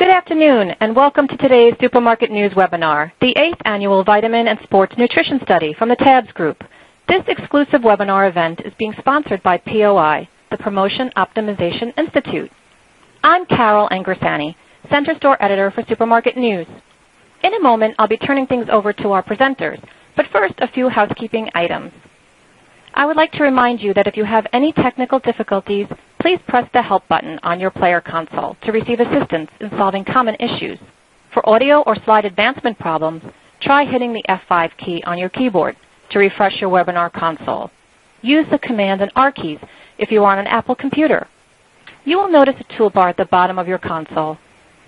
Good afternoon, and welcome to today's Supermarket News webinar, the 8th Annual Vitamin and Sports Nutrition Study from the TABS Group. This exclusive webinar event is being sponsored by POI, the Promotion Optimization Institute. I'm Carol Angrisani, Center Store Editor for Supermarket News. In a moment, I'll be turning things over to our presenters, but first, a few housekeeping items. I would like to remind you that if you have any technical difficulties, please press the Help button on your player console to receive assistance in solving common issues. For audio or slide advancement problems, try hitting the F5 key on your keyboard to refresh your webinar console. Use the Command and R keys if you are on an Apple computer. You will notice a toolbar at the bottom of your console.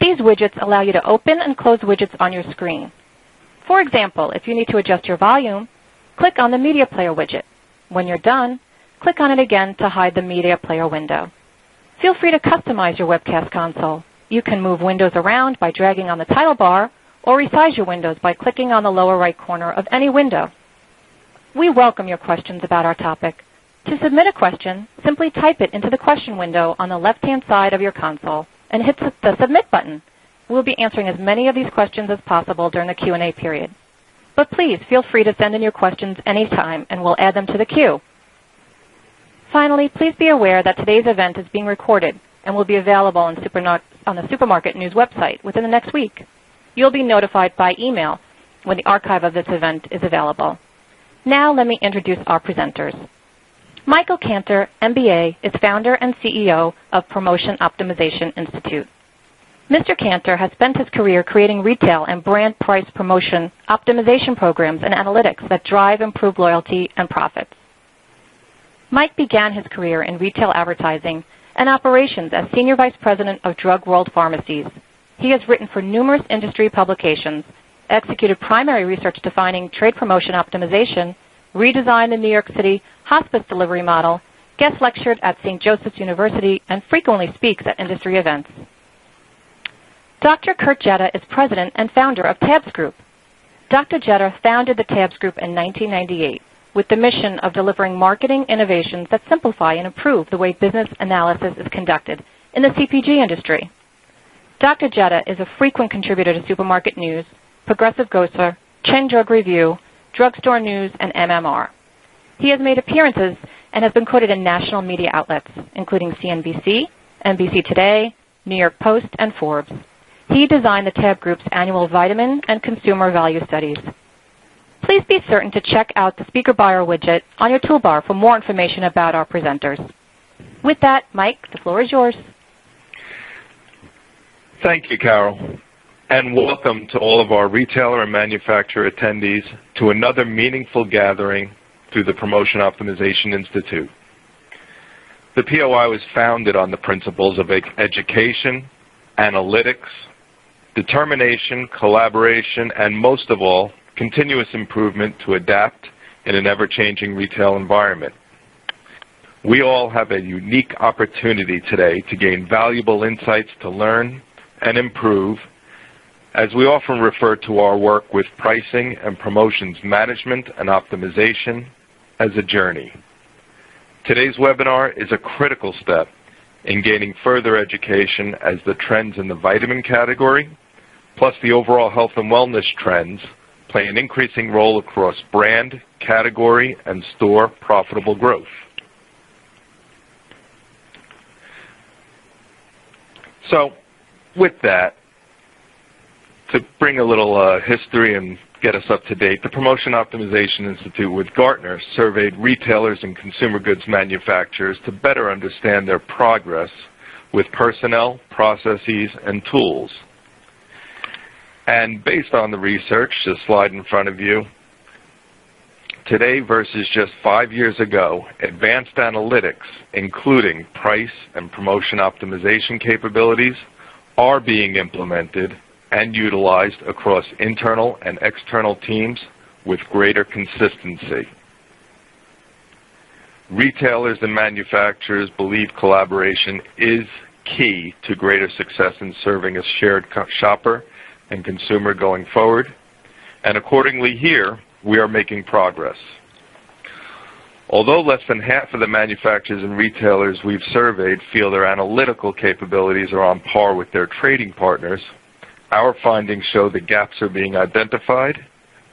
These widgets allow you to open and close widgets on your screen. For example, if you need to adjust your volume, click on the Media Player widget. When you're done, click on it again to hide the Media Player window. Feel free to customize your webcast console. You can move windows around by dragging on the title bar or resize your windows by clicking on the lower right corner of any window. We welcome your questions about our topic. To submit a question, simply type it into the question window on the left-hand side of your console and hit the Submit button. We'll be answering as many of these questions as possible during the Q&A period. But please feel free to send in your questions anytime, and we'll add them to the queue. Finally, please be aware that today's event is being recorded and will be available on the Supermarket News website within the next week. You'll be notified by email when the archive of this event is available. Now let me introduce our presenters. Michael Cantor, MBA, is founder and CEO of Promotion Optimization Institute. Mr. Cantor has spent his career creating retail and brand price promotion optimization programs and analytics that drive improved loyalty and profits. Mike began his career in retail advertising and operations as Senior Vice President of Drug World Pharmacies. He has written for numerous industry publications, executed primary research defining trade promotion optimization, redesigned the New York City hospice delivery model, guest lectured at St. Joseph's University, and frequently speaks at industry events. Dr. Kurt Jetta is president and founder of TABS Group. Dr. Jetta founded the TABS Group in 1998 with the mission of delivering marketing innovations that simplify and improve the way business analysis is conducted in the CPG industry. Dr. Jetta is a frequent contributor to Supermarket News, Progressive Grocer, Chen Drug Review, Drugstore News, and MMR. He has made appearances and has been quoted in national media outlets, including CNBC, NBC Today, New York Post, and Forbes. He designed the TAB Group's annual vitamin and consumer value studies. Please be certain to check out the speaker bio widget on your toolbar for more information about our presenters. With that, Mike, the floor is yours. Thank you, Carol, and welcome to all of our retailer and manufacturer attendees to another meaningful gathering through the Promotion Optimization Institute. The POI was founded on the principles of education, analytics, determination, collaboration, and most of all, continuous improvement to adapt in an ever-changing retail environment. We all have a unique opportunity today to gain valuable insights to learn and improve, as we often refer to our work with pricing and promotions management and optimization as a journey. Today's webinar is a critical step in gaining further education as the trends in the vitamin category, plus the overall health and wellness trends, play an increasing role across brand, category, and store profitable growth. So, with that, to bring a little history and get us up to date, the Promotion Optimization Institute with Gartner surveyed retailers and consumer goods manufacturers to better understand their progress with personnel, processes, and tools. And based on the research, the slide in front of you, today versus just 5 years ago, advanced analytics, including price and promotion optimization capabilities, are being implemented and utilized across internal and external teams with greater consistency. Retailers and manufacturers believe collaboration is key to greater success in serving a shared shopper and consumer going forward, and accordingly here, we are making progress. Although less than half of the manufacturers and retailers we've surveyed feel their analytical capabilities are on par with their trading partners, our findings show the gaps are being identified,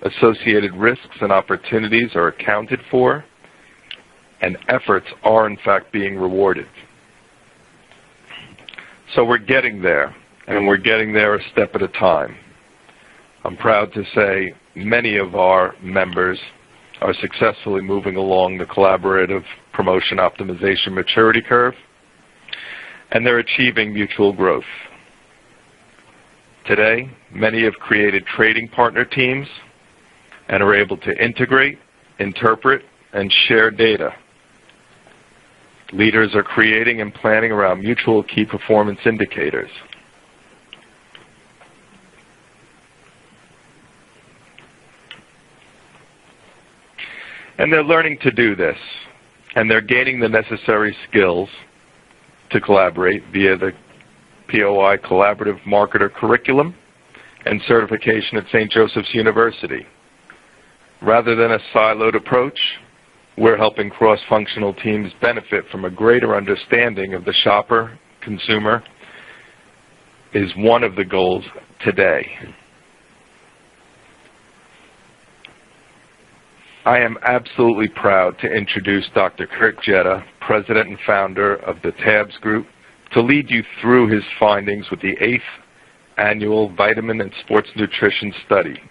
associated risks and opportunities are accounted for, and efforts are in fact being rewarded. So we're getting there, and we're getting there a step at a time. I'm proud to say many of our members are successfully moving along the collaborative promotion optimization maturity curve, and they're achieving mutual growth. Today, many have created trading partner teams and are able to integrate, interpret, and share data. Leaders are creating and planning around mutual key performance indicators. And they're learning to do this, and they're gaining the necessary skills to collaborate via the POI Collaborative Marketer Curriculum and certification at St. Joseph's University. Rather than a siloed approach, we're helping cross-functional teams benefit from a greater understanding of the shopper, consumer, is one of the goals today. I am absolutely proud to introduce Dr. Kurt Jetta, President and Founder of the TABS Group, to lead you through his findings with the 8th Annual Vitamin and Sports Nutrition Study.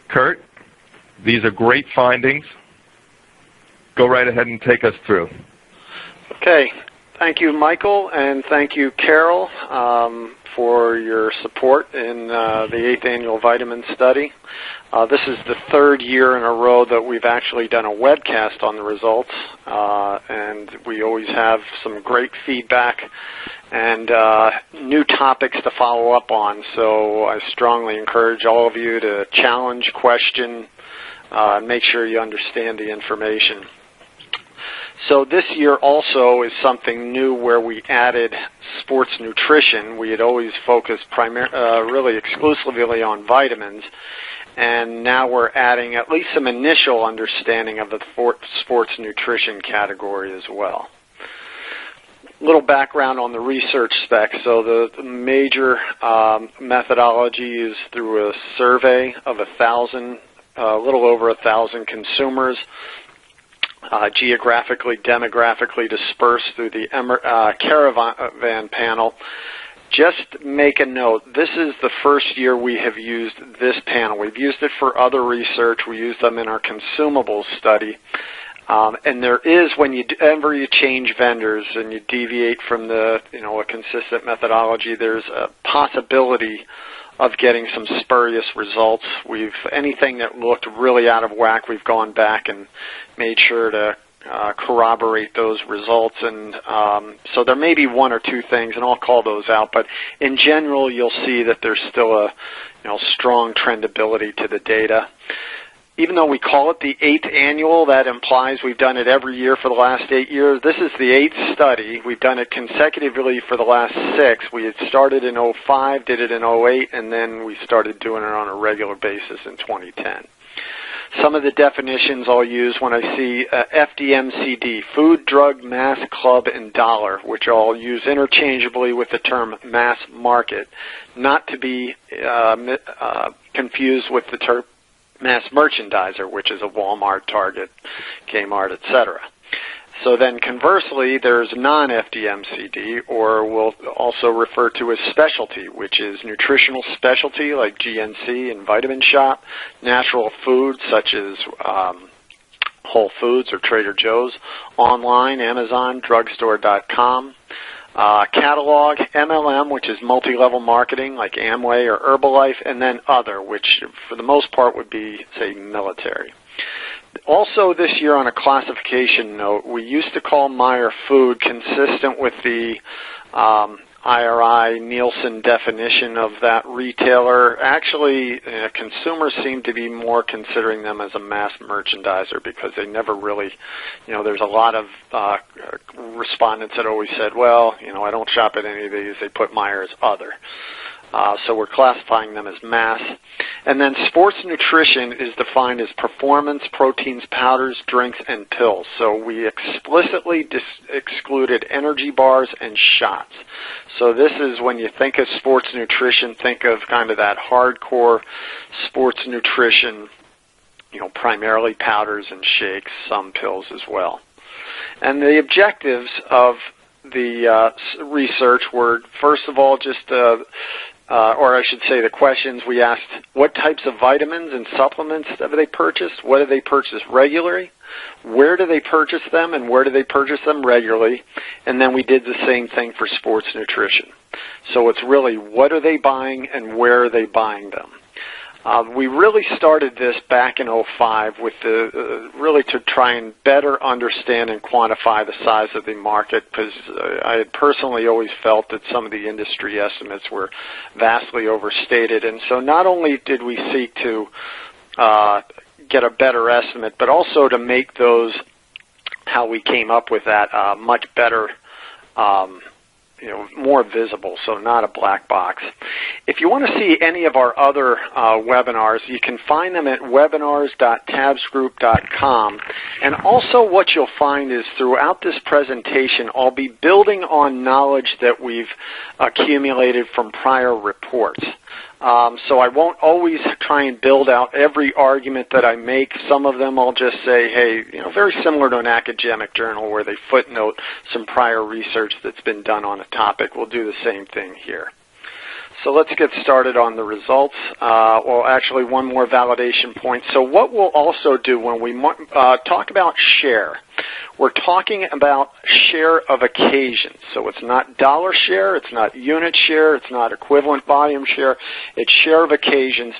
Kurt, these are great findings. Go right ahead and take us through. Okay. Thank you, Michael, and thank you, Carol, for your support in the 8th Annual Vitamin Study. This is the 3rd year in a row that we've actually done a webcast on the results, and we always have some great feedback and new topics to follow up on. So I strongly encourage all of you to challenge, question, and make sure you understand the information. So this year also is something new where we added sports nutrition. We had always focused really exclusively on vitamins, and now we're adding at least some initial understanding of the sports nutrition category as well. A little background on the research specs. So the major methodology is through a survey of a little over 1,000 consumers, geographically, demographically dispersed through the Caravan panel. Just make a note, this is the first year we have used this panel. We've used it for other research. We use them in our consumables study. And there is, whenever you change vendors and you deviate from a consistent methodology, there's a possibility of getting some spurious results. Anything that looked really out of whack, we've gone back and made sure to corroborate those results. And so there may be one or two things, and I'll call those out. But in general, you'll see that there's still a strong trendability to the data. Even though we call it the 8th annual, that implies we've done it every year for the last 8 years. This is the 8th study. We've done it consecutively for the last 6. We had started in 2005, did it in 2008, and then we started doing it on a regular basis in 2010. Some of the definitions I'll use when I see FDMCD, Food, Drug, Mass, Club, and Dollar, which I'll use interchangeably with the term mass market, not to be confused with the term mass merchandiser, which is a Walmart, Target, Kmart, etc. So then conversely, there's non-FDMCD, or we'll also refer to as specialty, which is nutritional specialty like GNC and Vitamin Shop, natural foods such as Whole Foods or Trader Joe's, online, Amazon, drugstore.com, catalog, MLM, which is multi-level marketing like Amway or Herbalife, and then other, which for the most part would be, say, military. Also this year on a classification note, we used to call Meyer Food consistent with the IRI Nielsen definition of that retailer. Actually, consumers seem to be more considering them as a mass merchandiser because they never really, there's a lot of respondents that always said, well, I don't shop at any of these. They put Meyer as other. So we're classifying them as mass. And then sports nutrition is defined as performance, proteins, powders, drinks, and pills. So we explicitly excluded energy bars and shots. So this is when you think of sports nutrition, think of kind of that hardcore sports nutrition, primarily powders and shakes, some pills as well. And the objectives of the research were, first of all, or I should say the questions we asked: what types of vitamins and supplements have they purchased? What do they purchase regularly? Where do they purchase them, and where do they purchase them regularly? And then we did the same thing for sports nutrition. So it's really what are they buying and where are they buying them? We really started this back in 2005 with really to try and better understand and quantify the size of the market, because I had personally always felt that some of the industry estimates were vastly overstated. And so not only did we seek to get a better estimate, but also to make those, how we came up with that, much better, more visible, so not a black box. If you want to see any of our other webinars, you can find them at webinars.tabsgroup.com. And also what you'll find is throughout this presentation, I'll be building on knowledge that we've accumulated from prior reports. So I won't always try and build out every argument that I make. Some of them I'll just say, hey, very similar to an academic journal where they footnote some prior research that's been done on a topic. We'll do the same thing here. So let's get started on the results. Well, actually, one more validation point. So what we'll also do when we talk about share, we're talking about share of occasions. So it's not dollar share, it's not unit share, it's not equivalent volume share, it's share of occasions.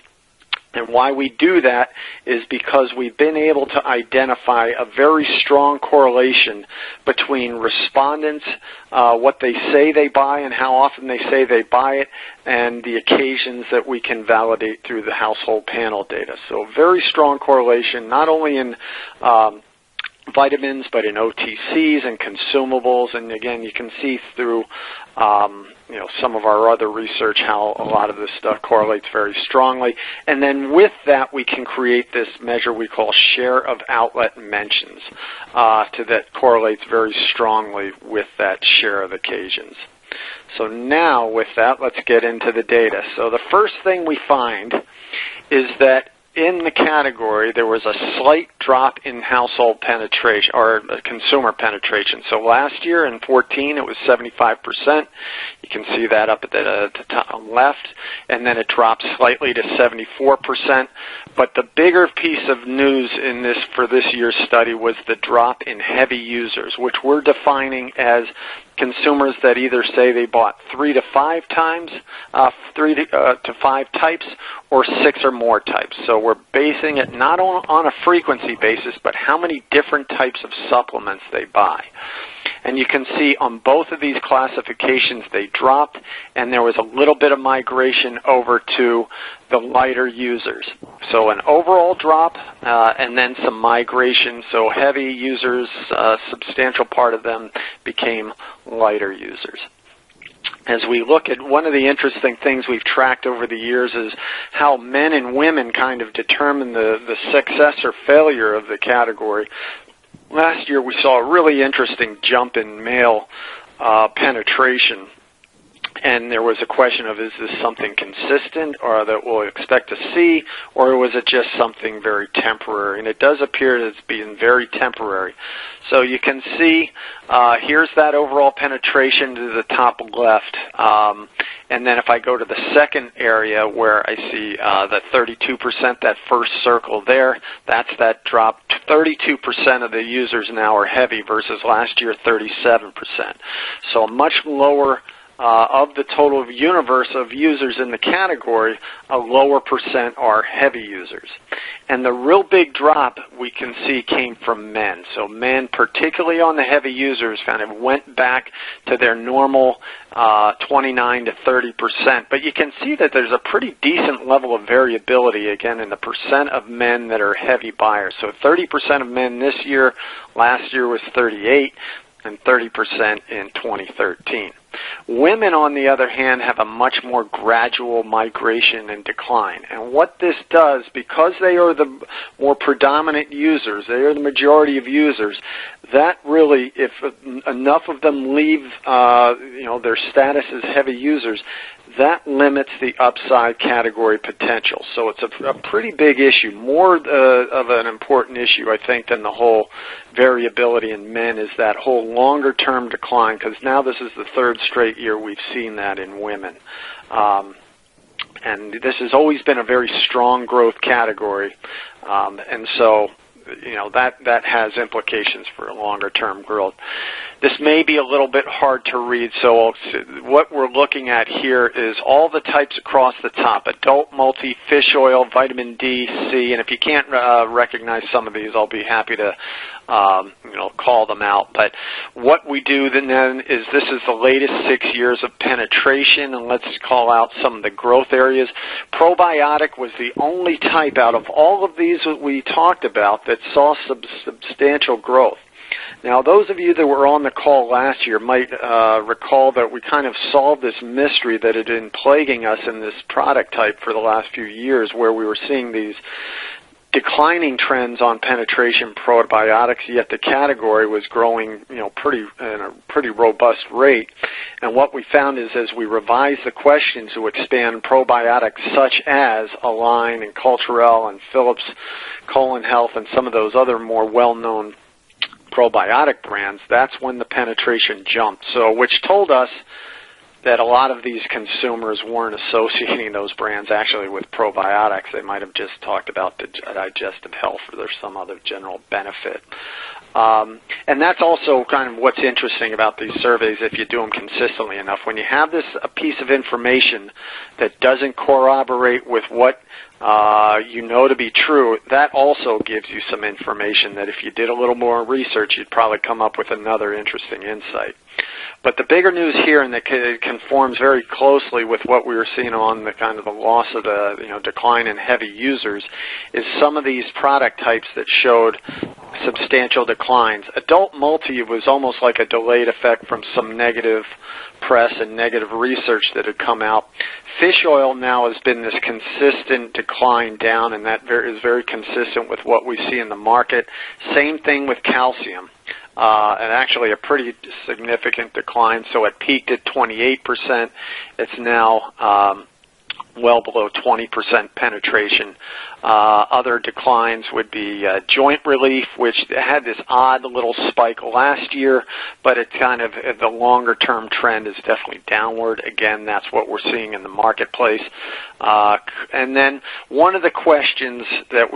And why we do that is because we've been able to identify a very strong correlation between respondents, what they say they buy and how often they say they buy it, and the occasions that we can validate through the household panel data. So very strong correlation, not only in vitamins, but in OTCs and consumables. And again, you can see through some of our other research how a lot of this stuff correlates very strongly. And then with that, we can create this measure we call share of outlet mentions that correlates very strongly with that share of occasions. So now with that, let's get into the data. So the first thing we find is that in the category, there was a slight drop in household penetration or consumer penetration. So last year in 2014, it was 75%. You can see that up at the top left, and then it dropped slightly to 74%. But the bigger piece of news in this for this year's study was the drop in heavy users, which we're defining as consumers that either say they bought 3 to 5 times, 3 to 5 types, or 6 or more types. So we're basing it not on a frequency basis, but how many different types of supplements they buy. And you can see on both of these classifications they dropped, and there was a little bit of migration over to the lighter users. So an overall drop and then some migration. So heavy users, a substantial part of them became lighter users. As we look at one of the interesting things we've tracked over the years is how men and women kind of determine the success or failure of the category. Last year we saw a really interesting jump in male penetration, and there was a question of, is this something consistent or that we'll expect to see, or was it just something very temporary? And it does appear that it's being very temporary. So you can see here's that overall penetration to the top left. And then if I go to the second area where I see the 32%, that first circle there, that's that drop. 32% of the users now are heavy versus last year 37%. So a much lower of the total universe of users in the category, a lower percent are heavy users. And the real big drop we can see came from men. So men, particularly on the heavy users, kind of went back to their normal 29 to 30%. But you can see that there's a pretty decent level of variability, again, in the percent of men that are heavy buyers. So 30% of men this year, last year was 38. and 30% in 2013. Women, on the other hand, have a much more gradual migration and decline. And what this does, because they are the more predominant users, they are the majority of users, that really, if enough of them leave their status as heavy users, that limits the upside category potential. So it's a pretty big issue, more of an important issue, I think, than the whole variability in men, is that whole longer-term decline, because now this is the third straight year we've seen that in women. And this has always been a very strong growth category, and so that has implications for longer-term growth. This may be a little bit hard to read, so what we're looking at here is all the types across the top: adult, multi, fish oil, vitamin D, C, and if you can't recognize some of these, I'll be happy to call them out. But what we do then is, this is the latest 6 years of penetration, and let's call out some of the growth areas. Probiotic was the only type out of all of these that we talked about that saw substantial growth. Now, those of you that were on the call last year might recall that we kind of solved this mystery that had been plaguing us in this product type for the last few years, where we were seeing these declining trends on penetration probiotics, yet the category was growing, in a pretty robust rate. And what we found is, as we revised the questions to expand probiotics such as Align and Culturelle and Philips Colon Health and some of those other more well-known probiotic brands, that's when the penetration jumped. So, which told us that a lot of these consumers weren't associating those brands actually with probiotics. They might have just talked about the digestive health, or there's some other general benefit. And that's also kind of what's interesting about these surveys, if you do them consistently enough. When you have a piece of information that doesn't corroborate with what you know to be true, that also gives you some information that if you did a little more research, you'd probably come up with another interesting insight. But the bigger news here, and that conforms very closely with what we were seeing on the kind of the loss of the decline in heavy users, is some of these product types that showed substantial declines. Adult multi was almost like a delayed effect from some negative press and negative research that had come out. Fish oil now has been this consistent decline down, and that is very consistent with what we see in the market. Same thing with calcium. And actually a pretty significant decline. So it peaked at 28%. It's now well below 20% penetration. Other declines would be joint relief, which had this odd little spike last year, but it kind of, the longer-term trend is definitely downward. Again, that's what we're seeing in the marketplace. And then one of the questions that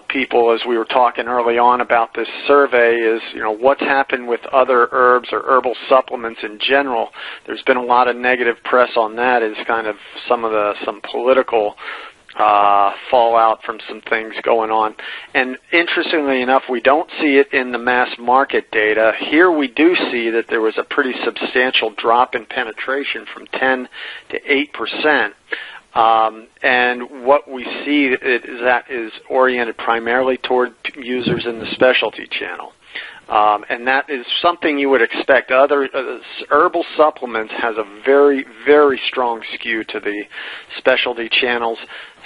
people, as we were talking early on about this survey, is, what's happened with other herbs or herbal supplements in general? There's been a lot of negative press on that, as kind of some political fallout from some things going on. And interestingly enough, we don't see it in the mass market data. Here we do see that there was a pretty substantial drop in penetration from 10 to 8%. And what we see is that is oriented primarily toward users in the specialty channel. And that is something you would expect. Other herbal supplements has a very, very strong skew to the specialty channels.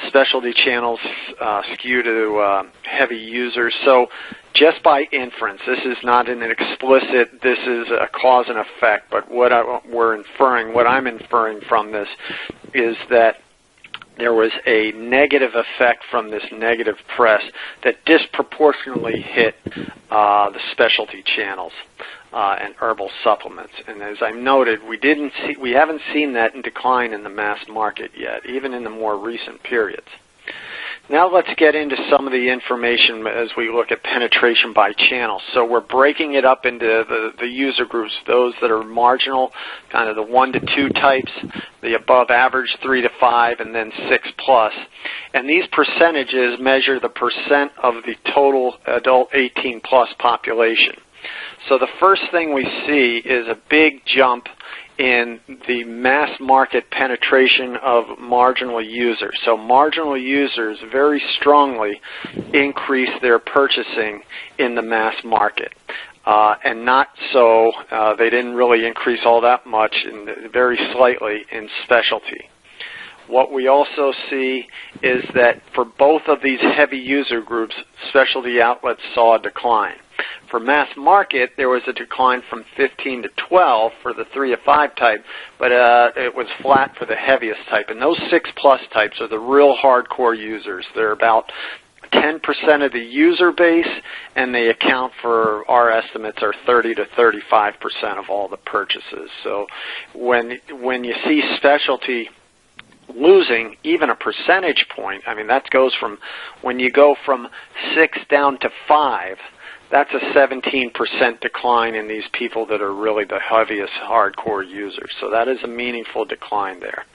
Specialty channels skew to heavy users. So just by inference, this is not an explicit, this is a cause and effect, but what I'm inferring from this is that there was a negative effect from this negative press that disproportionately hit the specialty channels and herbal supplements. And as I noted, we haven't seen that in decline in the mass market yet, even in the more recent periods. Now let's get into some of the information as we look at penetration by channel. So we're breaking it up into the user groups, those that are marginal, kind of the 1 to 2 types, the above average 3 to 5, and then 6+. And these percentages measure the percent of the total adult 18+ population. So the first thing we see is a big jump in the mass market penetration of marginal users. So marginal users very strongly increase their purchasing in the mass market. and not so, they didn't really increase all that much, very slightly in specialty. What we also see is that for both of these heavy user groups, specialty outlets saw a decline. For mass market, there was a decline from 15 to 12 for the 3 to 5 type, but it was flat for the heaviest type. And those 6+ types are the real hardcore users. They're about 10% of the user base, and they account for, our estimates are 30 to 35% of all the purchases. So when you see specialty losing even a percentage point, I mean, that goes from, when you go from 6 down to 5, that's a 17% decline in these people that are really the heaviest hardcore users. So that is a meaningful decline there.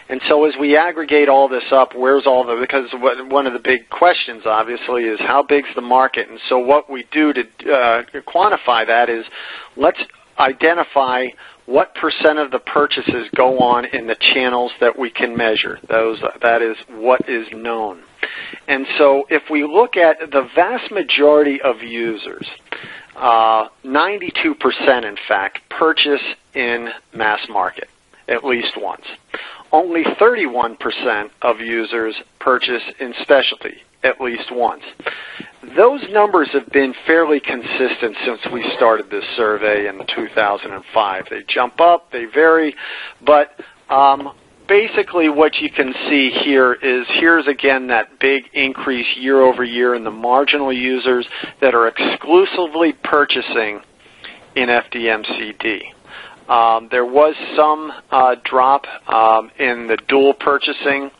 And so as we aggregate all this up, where's all the, because one of the big questions obviously is how big's the market? And so what we do to quantify that is let's identify what percent of the purchases go on in the channels that we can measure. That is what is known. And so if we look at the vast majority of users, 92% in fact, purchase in mass market at least once. Only 31% of users purchase in specialty at least once. Those numbers have been fairly consistent since we started this survey in 2005. They jump up, they vary, but basically what you can see here is here's again that big increase year over year in the marginal users that are exclusively purchasing in FDMCD. There was some drop in the dual purchasing.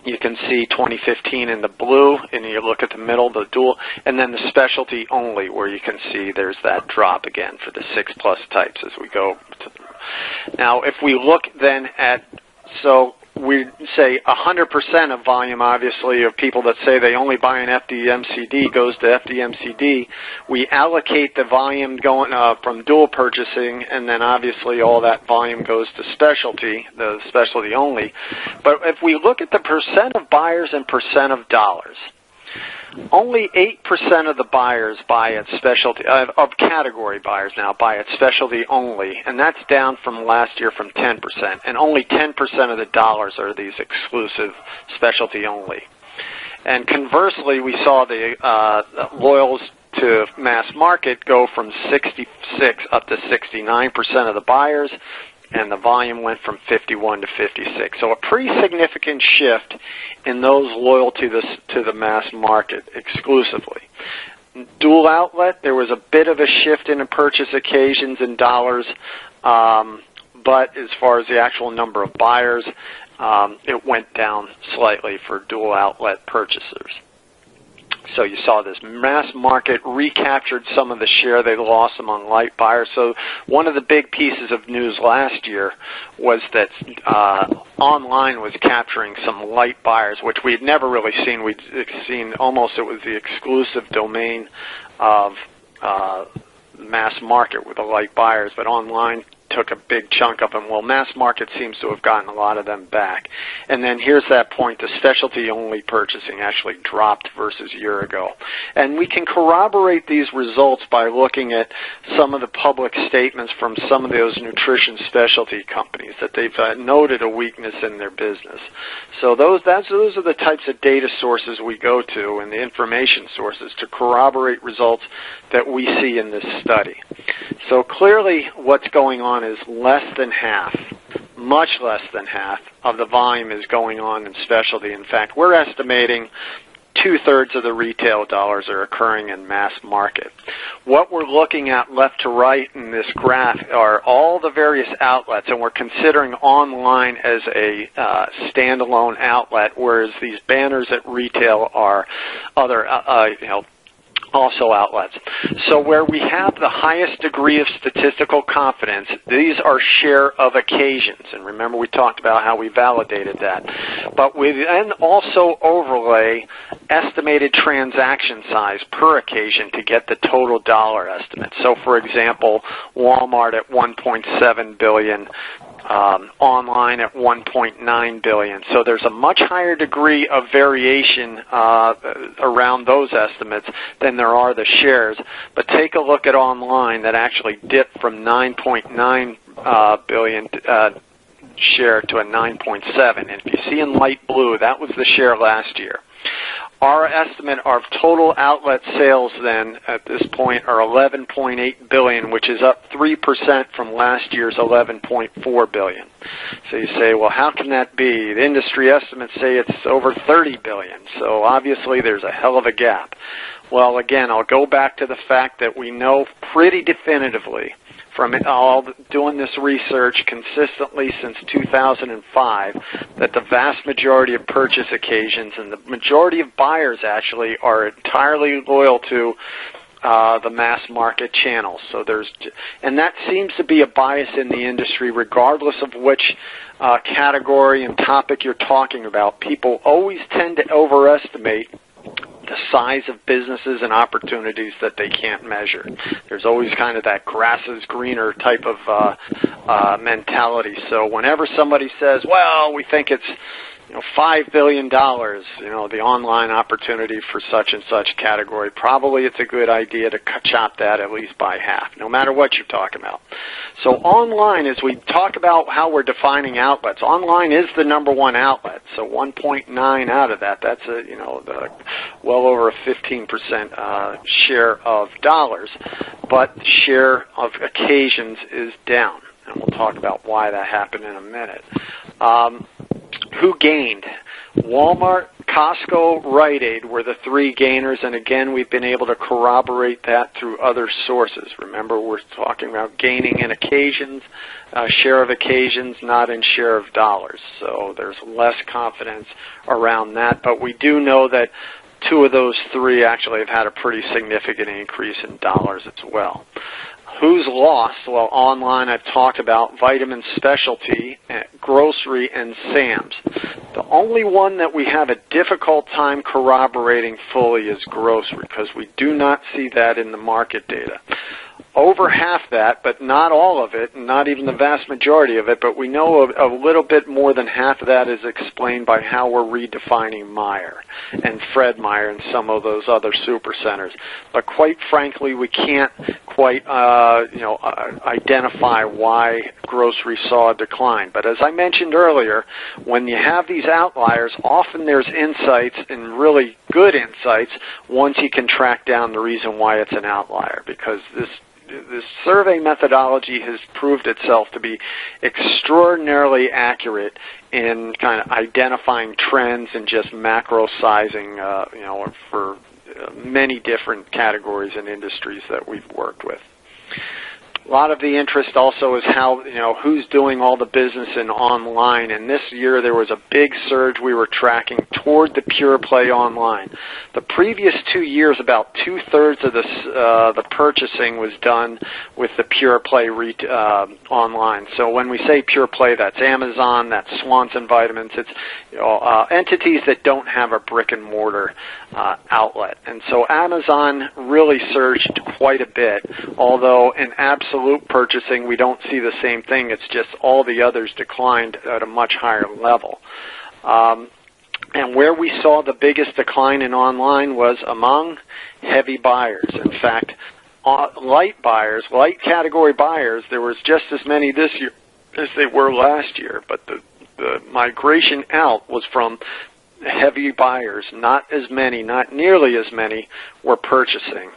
You can see 2015 in the blue, and you look at the middle, the dual, and then the specialty only, where you can see there's that drop again for the 6+ types as we go to the, now, if we look then at, so we say 100% of volume, obviously, of people that say they only buy an FDMCD goes to FDMCD. We allocate the volume going from dual purchasing, and then obviously all that volume goes to specialty, the specialty only. But if we look at the percent of buyers and percent of dollars, only 8% of the buyers buy at specialty, of category buyers now buy at specialty only, and that's down from last year from 10%. And only 10% of the dollars are these exclusive specialty only. And conversely, we saw the loyals to mass market go from 66 up to 69% of the buyers, and the volume went from 51 to 56. So a pretty significant shift in those loyal to the mass market exclusively. Dual outlet, there was a bit of a shift in the purchase occasions in dollars, but as far as the actual number of buyers, it went down slightly for dual outlet purchasers. So you saw this mass market recaptured some of the share they lost among light buyers. So one of the big pieces of news last year was that online was capturing some light buyers, which we had never really seen. We'd seen almost it was the exclusive domain of mass market with the light buyers, but online took a big chunk of them. Well, mass market seems to have gotten a lot of them back. And then here's that point, the specialty-only purchasing actually dropped versus a year ago. And we can corroborate these results by looking at some of the public statements from some of those nutrition specialty companies that they've noted a weakness in their business. So those are the types of data sources we go to and the information sources to corroborate results that we see in this study. So clearly what's going on is less than half, much less than half of the volume is going on in specialty. In fact, we're estimating 2/3 of the retail dollars are occurring in mass market. What we're looking at left to right in this graph are all the various outlets, and we're considering online as a standalone outlet, whereas these banners at retail are other, also outlets. So where we have the highest degree of statistical confidence, these are share of occasions. And remember, we talked about how we validated that. But we then also overlay estimated transaction size per occasion to get the total dollar estimate. So for example, Walmart at $1.7 billion, online at $1.9 billion. So there's a much higher degree of variation around those estimates than there are the shares. But take a look at online that actually dipped from 9.9 billion share to a 9.7. And if you see in light blue, that was the share last year. Our estimate of total outlet sales then at this point are $11.8 billion, which is up 3% from last year's $11.4 billion. So you say, well, how can that be? The industry estimates say it's over $30 billion. So obviously there's a hell of a gap. Well, again, I'll go back to the fact that we know pretty definitively from all doing this research consistently since 2005 that the vast majority of purchase occasions and the majority of buyers actually are entirely loyal to the mass market channels. So and that seems to be a bias in the industry regardless of which category and topic you're talking about. People always tend to overestimate the size of businesses and opportunities that they can't measure. There's always kind of that grass is greener type of mentality. So whenever somebody says, well, we think it's $5 billion, the online opportunity for such and such category, probably it's a good idea to chop that at least by half, no matter what you're talking about. So online, as we talk about how we're defining outlets, online is the number one outlet. So 1.9 out of that's well over a 15% share of dollars, but the share of occasions is down. And we'll talk about why that happened in a minute. Who gained? Walmart, Costco, Rite Aid were the three gainers, and again, we've been able to corroborate that through other sources. Remember, we're talking about gaining in occasions, share of occasions, not in share of dollars. So there's less confidence around that, but we do know that two of those three actually have had a pretty significant increase in dollars as well. Who's lost? Well, online I've talked about vitamin specialty, grocery, and Sam's. The only one that we have a difficult time corroborating fully is grocery because we do not see that in the market data. Over half that, but not all of it, and not even the vast majority of it, but we know a little bit more than half of that is explained by how we're redefining Meijer and Fred Meyer and some of those other super centers. But quite frankly, we can't quite identify why grocery saw a decline. But as I mentioned earlier, when you have these outliers, often there's insights and really good insights once you can track down the reason why it's an outlier, because this survey methodology has proved itself to be extraordinarily accurate in kind of identifying trends and just macro sizing, for many different categories and industries that we've worked with. A lot of the interest also is how, who's doing all the business in online. And this year there was a big surge we were tracking toward the pure play online. The previous 2 years, about 2/3 of the purchasing was done with the pure play online. So when we say pure play, that's Amazon, that's Swanson Vitamins. It's entities that don't have a brick and mortar outlet. And so Amazon really surged quite a bit, although in absolute purchasing, we don't see the same thing. It's just all the others declined at a much higher level. And where we saw the biggest decline in online was among heavy buyers. In fact, light buyers, light category buyers, there was just as many this year as they were last year, but the migration out was from heavy buyers. Not as many, not nearly as many were purchasing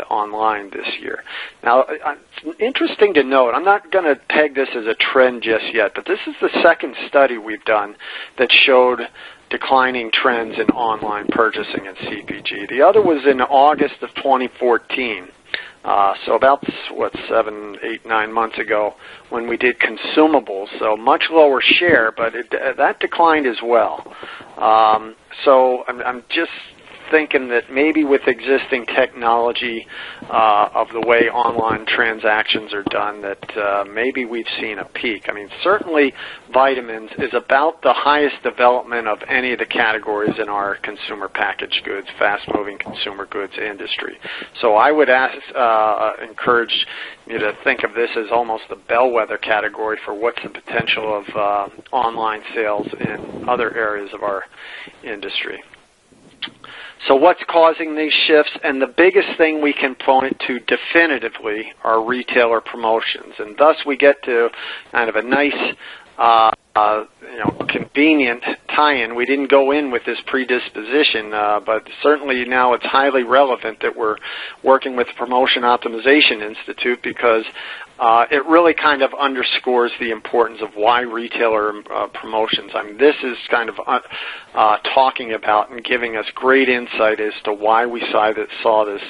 online this year. Now, it's interesting to note, I'm not going to peg this as a trend just yet, but this is the second study we've done that showed declining trends in online purchasing in CPG. The other was in August of 2014. So about, 7, 8, 9 months ago when we did consumables, so much lower share, but that declined as well. So I'm just thinking that maybe with existing technology of the way online transactions are done, that maybe we've seen a peak. I mean, certainly vitamins is about the highest development of any of the categories in our consumer packaged goods, fast-moving consumer goods industry. So I would encourage you to think of this as almost the bellwether category for what's the potential of online sales in other areas of our industry. So what's causing these shifts? And the biggest thing we can point to definitively are retailer promotions. And thus we get to kind of a nice convenient tie-in. We didn't go in with this predisposition, but certainly now it's highly relevant that we're working with the Promotion Optimization Institute, because it really kind of underscores the importance of why retailer promotions. I mean, this is kind of talking about and giving us great insight as to why we saw this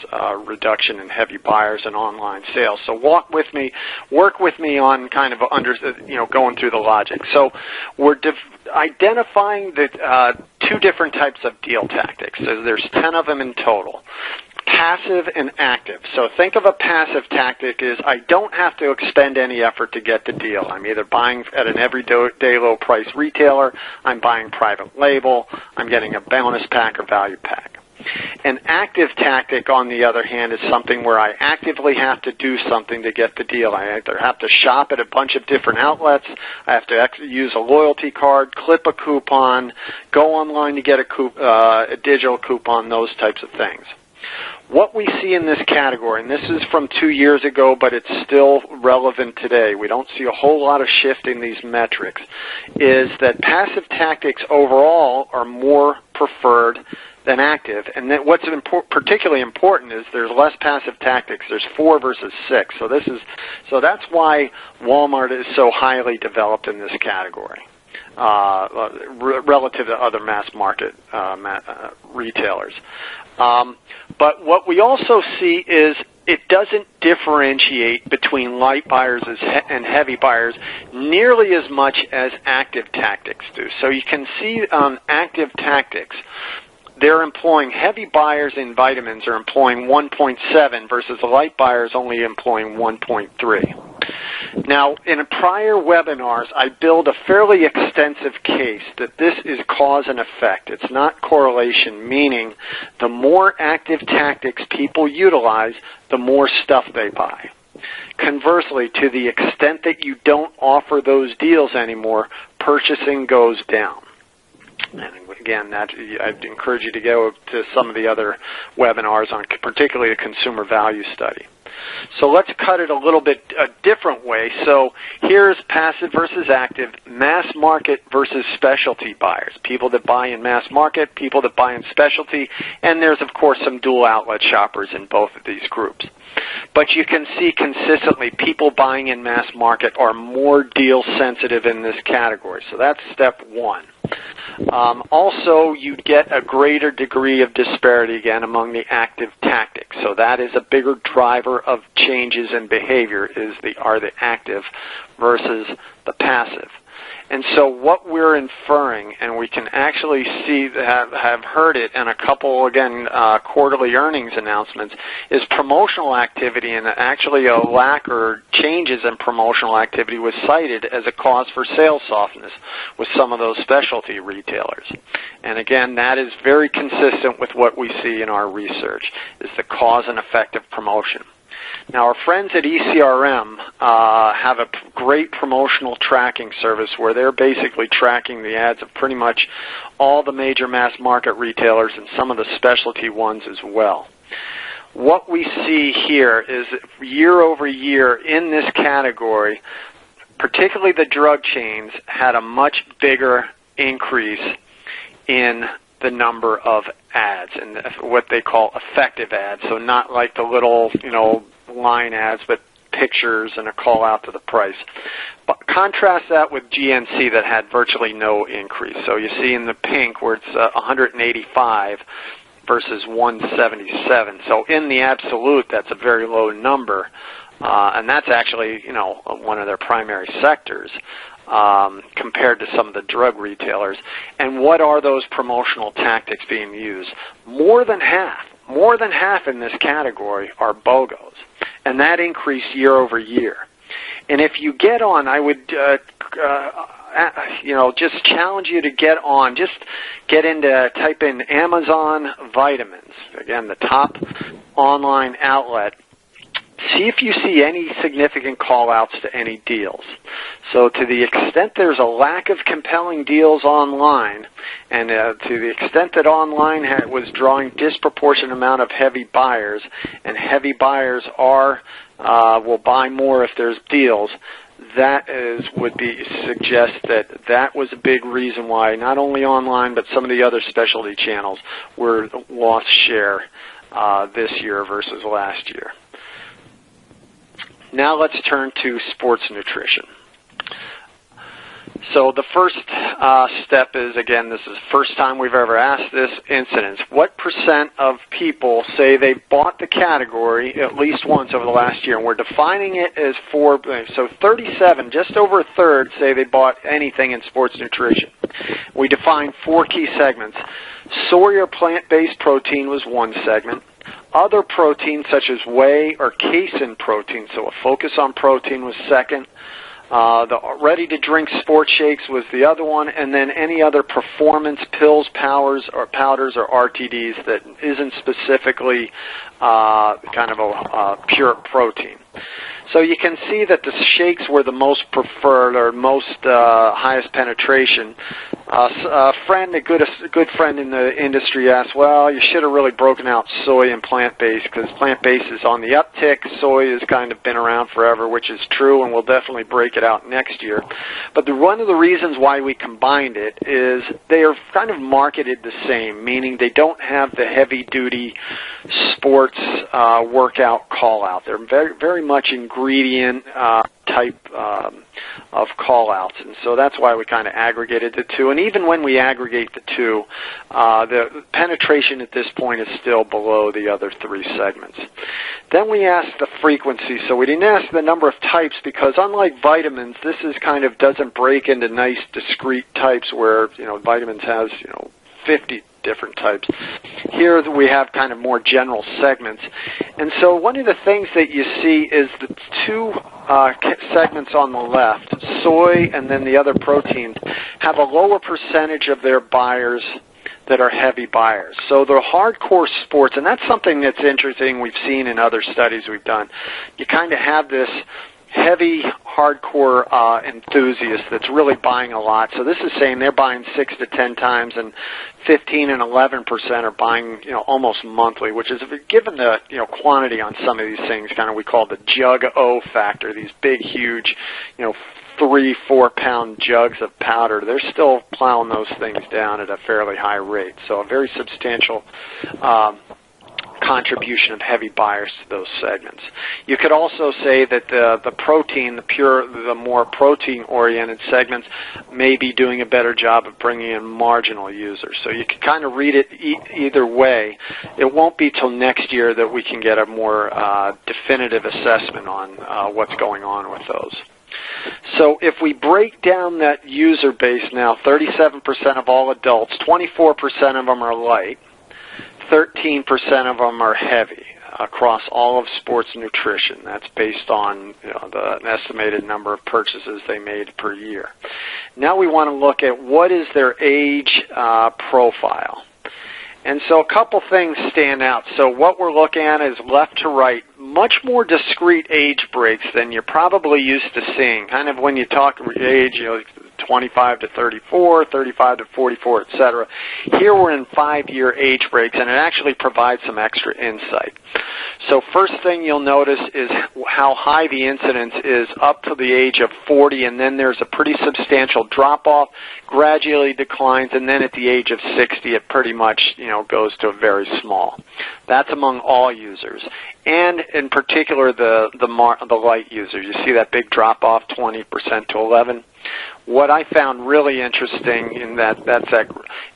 reduction in heavy buyers and online sales. So work with me on kind of going through the logic. So we're identifying the two different types of deal tactics. So there's 10 of them in total. Passive and active. So think of a passive tactic as I don't have to expend any effort to get the deal. I'm either buying at an everyday low price retailer, I'm buying private label, I'm getting a bonus pack or value pack. An active tactic, on the other hand, is something where I actively have to do something to get the deal. I either have to shop at a bunch of different outlets, I have to use a loyalty card, clip a coupon, go online to get a digital coupon, those types of things. What we see in this category, and this is from 2 years ago, but it's still relevant today, we don't see a whole lot of shift in these metrics, is that passive tactics overall are more preferred than active. And then what's particularly important is there's less passive tactics. There's 4 versus 6. So that's why Walmart is so highly developed in this category relative to other mass market retailers. But what we also see is it doesn't differentiate between light buyers and heavy buyers nearly as much as active tactics do. So you can see on active tactics, they're employing heavy buyers in vitamins are employing 1.7 versus the light buyers only employing 1.3. Now, in prior webinars, I build a fairly extensive case that this is cause and effect. It's not correlation, meaning the more active tactics people utilize, the more stuff they buy. Conversely, to the extent that you don't offer those deals anymore, purchasing goes down. And again, I'd encourage you to go to some of the other webinars on particularly a consumer value study. So let's cut it a little bit a different way. So here's passive versus active, mass market versus specialty buyers, people that buy in mass market, people that buy in specialty, and there's, of course, some dual outlet shoppers in both of these groups. But you can see consistently people buying in mass market are more deal sensitive in this category. So that's step one. Also, you get a greater degree of disparity again among the active tactics. So that is a bigger driver of changes in behavior are the active versus the passive. And so what we're inferring, and we can actually see, have heard it in a couple, again, quarterly earnings announcements, is promotional activity, and actually a lack or changes in promotional activity was cited as a cause for sales softness with some of those specialty retailers. And again, that is very consistent with what we see in our research, is the cause and effect of promotion. Now, our friends at ECRM have a great promotional tracking service where they're basically tracking the ads of pretty much all the major mass market retailers and some of the specialty ones as well. What we see here is year over year in this category, particularly the drug chains, had a much bigger increase in the number of ads and what they call effective ads. So not like the little, line ads, but pictures and a call out to the price. But contrast that with GNC that had virtually no increase. So you see in the pink where it's 185 versus 177. So in the absolute, that's a very low number. And that's actually, one of their primary sectors. compared to some of the drug retailers. And what are those promotional tactics being used? More than half in this category are BOGOs, and that increased year over year. And if you get on, I would just challenge you to get on. Just type in Amazon vitamins, again, the top online outlet. See if you see any significant call-outs to any deals. So to the extent there's a lack of compelling deals online, and to the extent that online was drawing disproportionate amount of heavy buyers, and heavy buyers will buy more if there's deals, that would suggest that was a big reason why not only online but some of the other specialty channels were lost share this year versus last year. Now let's turn to sports nutrition. So the first step is, again, this is the first time we've ever asked this incidence. What percent of people say they bought the category at least once over the last year? And we're defining it as so 37, just over a third, say they bought anything in sports nutrition. We define 4 key segments. Soy or plant-based protein was one segment. Other proteins such as whey or casein protein, so a focus on protein, was second. The ready-to-drink sports shakes was the other one, and then any other performance pills, powders, or RTDs that isn't specifically kind of a pure protein. So you can see that the shakes were the most preferred or most highest penetration. A good friend in the industry asked, well, you should have really broken out soy and plant-based, because plant-based is on the uptick. Soy has kind of been around forever, which is true, and we'll definitely break it out next year. But one of the reasons why we combined it is they are kind of marketed the same, meaning they don't have the heavy-duty sports workout call-out. They're very, very much ingredient type of call-outs, and so that's why we kind of aggregated the two. And even when we aggregate the two, the penetration at this point is still below the other 3 segments. Then we asked the frequency, so we didn't ask the number of types, because unlike vitamins, this is kind of doesn't break into nice discrete types where vitamins has 50 different types. Here we have kind of more general segments. And so one of the things that you see is the 2 segments on the left, soy and then the other proteins, have a lower percentage of their buyers that are heavy buyers. So the hardcore sports, and that's something that's interesting we've seen in other studies we've done. You kind of have this heavy, hardcore enthusiast that's really buying a lot. So this is saying they're buying 6 to 10 times, and 15 and 11% are buying, almost monthly, which is, given the, quantity on some of these things, kind of we call the jug-o factor, these big, huge, 3-4 pound jugs of powder. They're still plowing those things down at a fairly high rate. So a very substantial contribution of heavy buyers to those segments. You could also say that the more protein-oriented segments may be doing a better job of bringing in marginal users. So you can kind of read it either way. It won't be till next year that we can get a more definitive assessment on what's going on with those. So if we break down that user base now, 37% of all adults, 24% of them are light, 13% of them are heavy across all of sports nutrition. That's based on an estimated number of purchases they made per year. Now we want to look at what is their age profile. And so a couple things stand out. So what we're looking at is left to right, much more discrete age breaks than you're probably used to seeing. Kind of when you talk age, 25 to 34, 35 to 44, etc. Here we're in 5-year age breaks, and it actually provides some extra insight. So first thing you'll notice is how high the incidence is up to the age of 40, and then there's a pretty substantial drop-off, gradually declines, and then at the age of 60 it pretty much goes to a very small. That's among all users. And in particular the light users. You see that big drop-off, 20% to 11%. What I found really interesting in that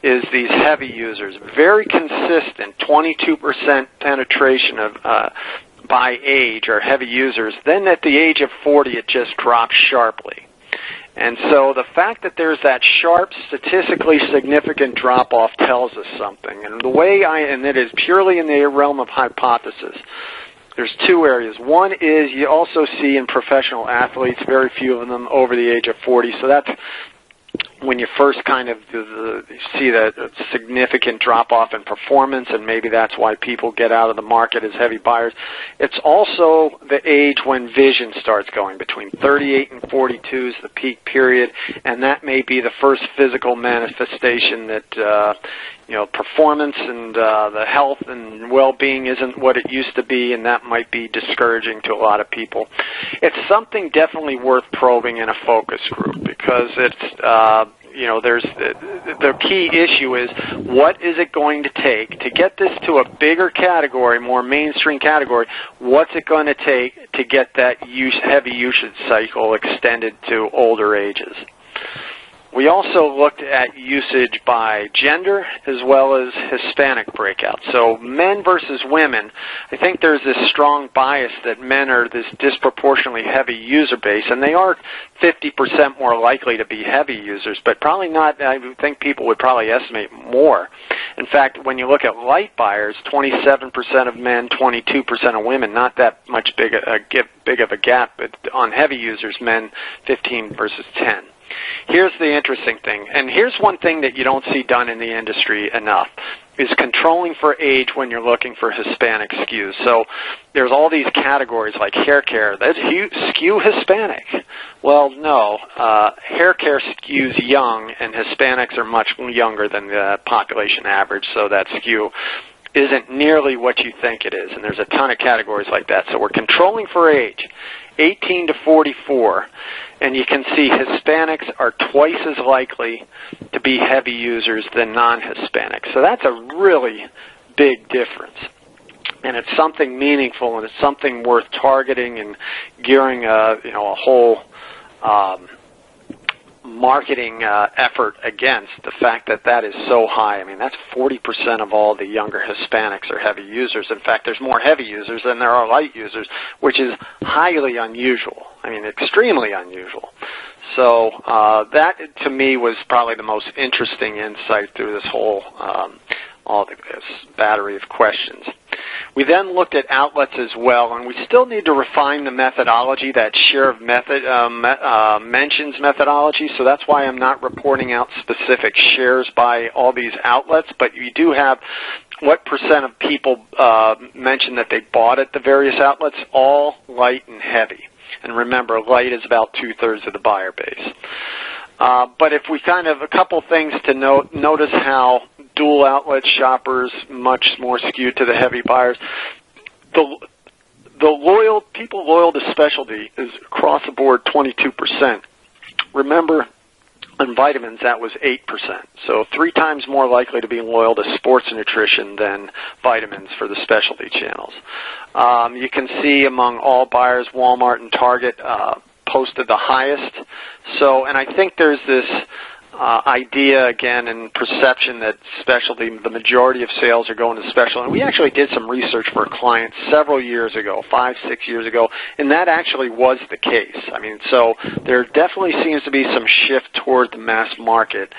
is these heavy users. Very consistent, 22% penetration of by age or heavy users. Then at the age of 40, it just drops sharply. And so the fact that there's that sharp, statistically significant drop-off tells us something. And the way and it is purely in the realm of hypothesis. There's two areas. One is you also see in professional athletes, very few of them over the age of 40. So that's when you first kind of see that significant drop-off in performance, and maybe that's why people get out of the market as heavy buyers. It's also the age when vision starts going. Between 38 and 42 is the peak period, and that may be the first physical manifestation that performance and the health and well-being isn't what it used to be, and that might be discouraging to a lot of people. It's something definitely worth probing in a focus group, because it's there's the key issue is, what is it going to take to get this to a bigger category, more mainstream category? What's it going to take to get that heavy usage cycle extended to older ages? We also looked at usage by gender as well as Hispanic breakout. So men versus women, I think there's this strong bias that men are this disproportionately heavy user base, and they are 50% more likely to be heavy users, but probably not. I think people would probably estimate more. In fact, when you look at light buyers, 27% of men, 22% of women, not that much big of a gap, but on heavy users, men 15 versus 10. Here's the interesting thing, and here's one thing that you don't see done in the industry enough, is controlling for age when you're looking for Hispanic skews. So there's all these categories like hair care. That's skew Hispanic. Well, no. Hair care skews young, and Hispanics are much younger than the population average, so that skew isn't nearly what you think it is, and there's a ton of categories like that. So we're controlling for age, 18 to 44, and you can see Hispanics are twice as likely to be heavy users than non-Hispanics. So that's a really big difference, and it's something meaningful, and it's something worth targeting and gearing a whole marketing effort against the fact that that is so high. I mean, that's 40% of all the younger Hispanics are heavy users. In fact, there's more heavy users than there are light users, which is highly unusual. I mean, extremely unusual. So that, to me, was probably the most interesting insight through this whole this battery of questions. We then looked at outlets as well, and we still need to refine the methodology, that share of mentions methodology, so that's why I'm not reporting out specific shares by all these outlets, but you do have what percent of people mention that they bought at the various outlets, all light and heavy. And remember, light is about 2/3 of the buyer base. But if we a couple things to notice how dual outlet shoppers much more skewed to the heavy buyers. The people loyal to specialty is across the board 22%. Remember, on vitamins that was 8%. So 3 times more likely to be loyal to sports nutrition than vitamins for the specialty channels. You can see among all buyers, Walmart and Target posted the highest. So, and I think there's this idea, again, and perception that specialty, the majority of sales are going to specialty. And we actually did some research for a client several years ago, 5, 6 years ago, and that actually was the case. I mean, so there definitely seems to be some shift toward the mass market,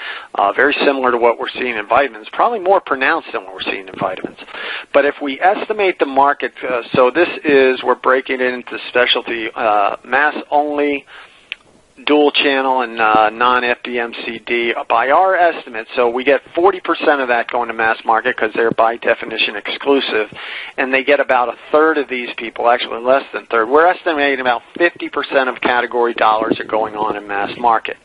very similar to what we're seeing in vitamins, probably more pronounced than what we're seeing in vitamins. But if we estimate the market, so this is, we're breaking it into specialty, mass only, dual channel, and non-FDMCD by our estimate. So we get 40% of that going to mass market because they're by definition exclusive, and they get about 1/3 of these people, actually less than 1/3. We're estimating about 50% of category dollars are going on in mass market.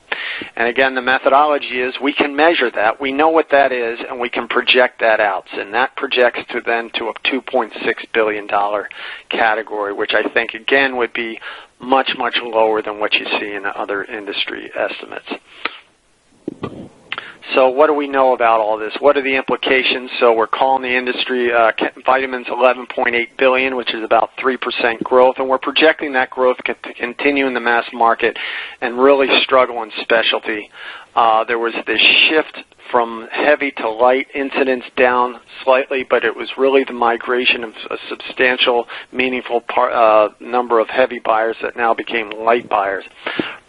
And again, the methodology is we can measure that, we know what that is, and we can project that out. And that projects to then to a $2.6 billion category, which I think, again, would be much, much lower than what you see in other industry estimates. So what do we know about all this? What are the implications? So we're calling the industry vitamins $11.8 billion, which is about 3% growth, and we're projecting that growth to continue in the mass market and really struggle in specialty. There was this shift from heavy to light, incidence down slightly, but it was really the migration of a substantial, meaningful number of heavy buyers that now became light buyers.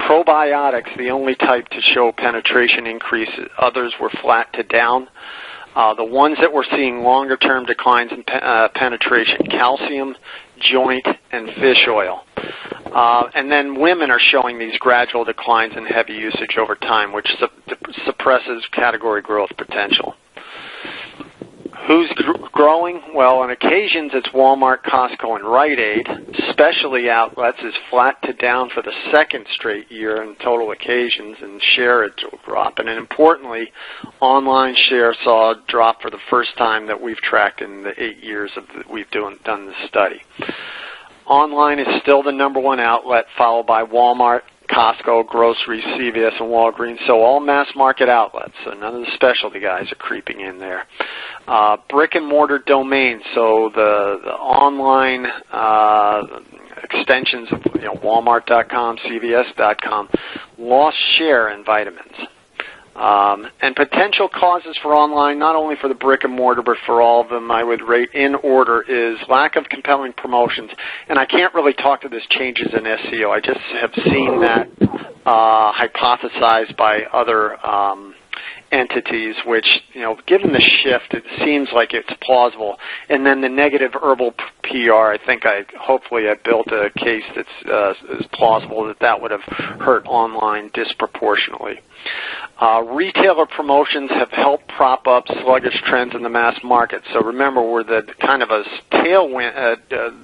Probiotics, the only type to show penetration increases. Others were flat to down. The ones that we're seeing longer-term declines in penetration, calcium, joint, and fish oil. And then women are showing these gradual declines in heavy usage over time, which suppresses category growth potential. Who's growing? Well, on occasions it's Walmart, Costco, and Rite Aid. Specialty outlets is flat to down for the second straight year in total occasions, and share is dropping. And importantly, online share saw a drop for the first time that we've tracked in the 8 years we've done this study. Online is still the #1 outlet, followed by Walmart, Costco, grocery, CVS, and Walgreens, so all mass market outlets, so none of the specialty guys are creeping in there. Brick and mortar domains, so the online extensions of Walmart.com, CVS.com, lost share in vitamins. And potential causes for online, not only for the brick and mortar, but for all of them, I would rate in order, is lack of compelling promotions. And I can't really talk to this changes in SEO. I just have seen that hypothesized by other entities, which, given the shift, it seems like it's plausible. And then the negative herbal PR, I think hopefully I built a case that's is plausible that would have hurt online disproportionately. Retailer promotions have helped prop up sluggish trends in the mass market. So remember, we're the kind of a tailwind,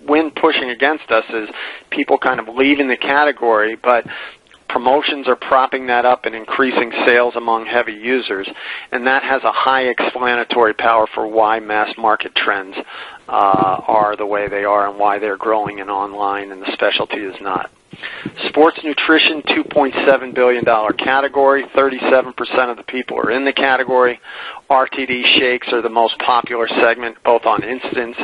wind pushing against us is people kind of leaving the category, but promotions are propping that up and increasing sales among heavy users, and that has a high explanatory power for why mass market trends are the way they are and why they're growing in online and the specialty is not. Sports nutrition, $2.7 billion category. 37% of the people are in the category. RTD shakes are the most popular segment, both on incidence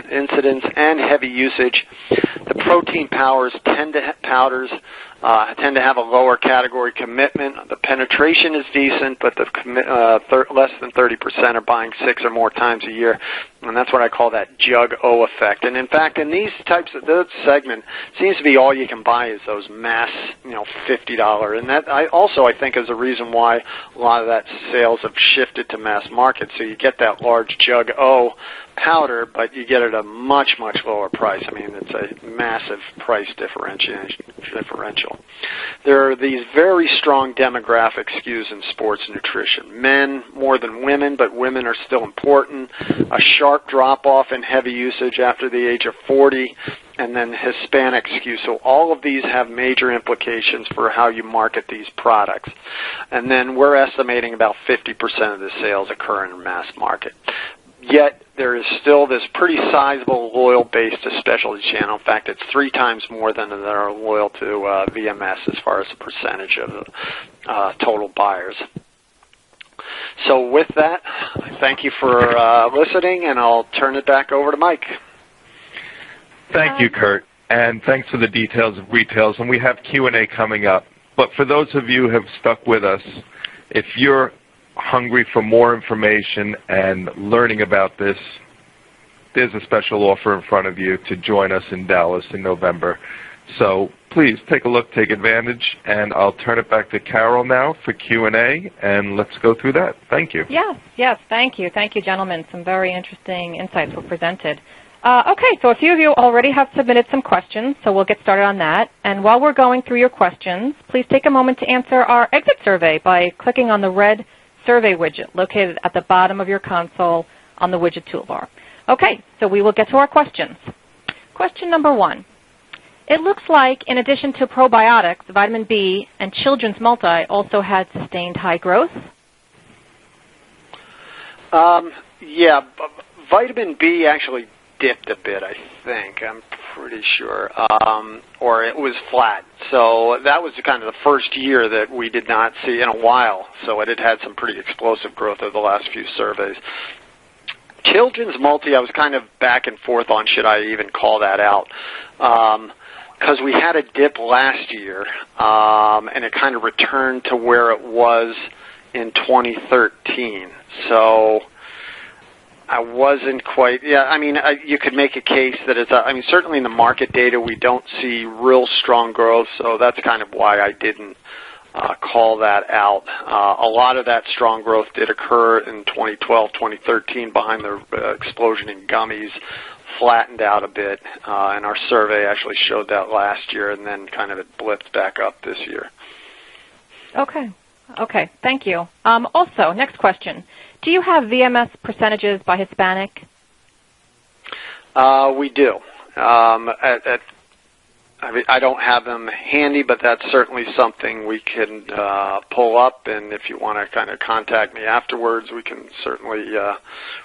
and heavy usage. The protein powders tend to have a lower category commitment. The penetration is decent, but less than 30% are buying 6 or more times a year, and that's what I call that jug-o effect. And in fact, in these types of this segment, seems to be all you can buy is those mass, $50, and that I think is a reason why a lot of that sales have shifted to mass market. So you get that large jug-o powder, but you get it at a much, much lower price. I mean, it's a massive price differential. There are these very strong demographic skews in sports nutrition. Men more than women, but women are still important. A sharp drop-off in heavy usage after the age of 40, and then Hispanic skew. So all of these have major implications for how you market these products. And then we're estimating about 50% of the sales occur in the mass market. Yet there is still this pretty sizable loyal base to specialty channel. In fact, it's 3 times more than that are loyal to VMS as far as the percentage of total buyers. So with that, I thank you for listening, and I'll turn it back over to Mike. Thank you, Kurt, and thanks for the details of retails. And we have Q&A coming up. But for those of you who have stuck with us, if you're hungry for more information and learning about this, there's a special offer in front of you to join us in Dallas in November. So please take a look, take advantage, and I'll turn it back to Carol now for Q&A, and let's go through that. Thank you. Yes, thank you. Thank you, gentlemen. Some very interesting insights were presented. Okay, so a few of you already have submitted some questions, so we'll get started on that. And while we're going through your questions, please take a moment to answer our exit survey by clicking on the red survey widget located at the bottom of your console on the widget toolbar. Okay, so we will get to our questions. Question number 1. It looks like in addition to probiotics, vitamin B and children's multi also had sustained high growth. Yeah, vitamin B actually dipped a bit, I think. I'm pretty sure. Or it was flat. So that was kind of the first year that we did not see in a while. So it had some pretty explosive growth over the last few surveys. Children's multi, I was kind of back and forth on should I even call that out. Because we had a dip last year, and it kind of returned to where it was in 2013. So I wasn't quite. Yeah, I mean, you could make a case that it's. I mean, certainly in the market data, we don't see real strong growth, so that's kind of why I didn't call that out. A lot of that strong growth did occur in 2012, 2013, behind the explosion in gummies, flattened out a bit, and our survey actually showed that last year, and then kind of it blipped back up this year. Okay. Okay, thank you. Also, next question. Do you have VMS percentages by Hispanic? We do. I mean, I don't have them handy, but that's certainly something we can pull up, and if you want to kind of contact me afterwards, we can certainly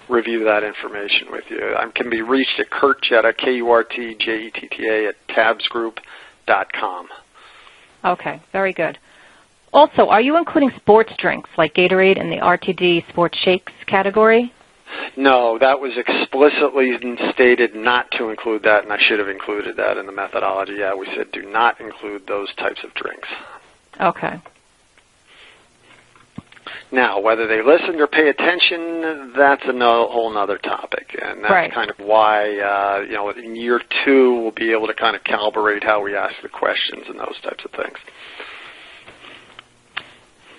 review that information with you. I can be reached at Kurt Jetta, KURTJETTA, at tabsgroup.com. Okay, very good. Also, are you including sports drinks like Gatorade in the RTD sports shakes category? No, that was explicitly stated not to include that, and I should have included that in the methodology. Yeah, we said do not include those types of drinks. Okay. Now, whether they listened or pay attention, that's a whole other topic, and that's right. kind of why, in year 2, we'll be able to kind of calibrate how we ask the questions and those types of things.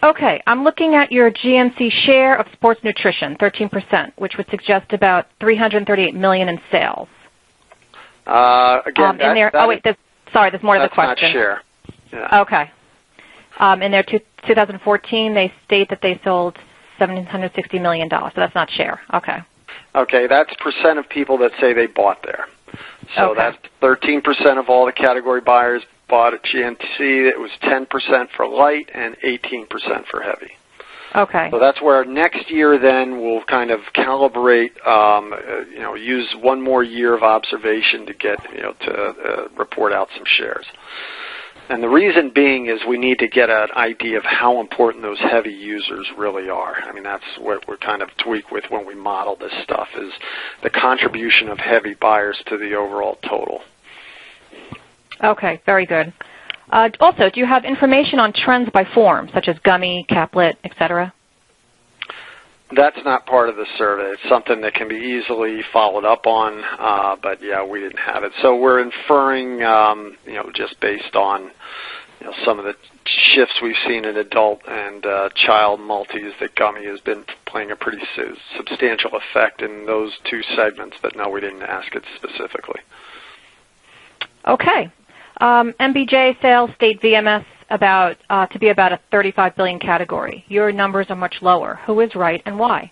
Okay, I'm looking at your GNC share of sports nutrition, 13%, which would suggest about $338 million in sales. Again, there's more to the question. That's not share. Yeah. Okay. In their 2014, they state that they sold $760 million, so that's not share. Okay. Okay, that's percent of people that say they bought there. So that's 13% of all the category buyers bought at GNC. It was 10% for light and 18% for heavy. Okay. So that's where next year then we'll kind of calibrate, use one more year of observation to get, to report out some shares. And the reason being is we need to get an idea of how important those heavy users really are. I mean, that's what we're kind of tweak with when we model this stuff, is the contribution of heavy buyers to the overall total. Okay, very good. Also, do you have information on trends by form, such as gummy, caplet, etc.? That's not part of the survey. It's something that can be easily followed up on, but yeah, we didn't have it. So we're inferring, just based on some of the shifts we've seen in adult and child multis, that gummy has been playing a pretty substantial effect in those two segments, but no, we didn't ask it specifically. Okay. MBJ sales state VMS to be about a $35 billion category. Your numbers are much lower. Who is right and why?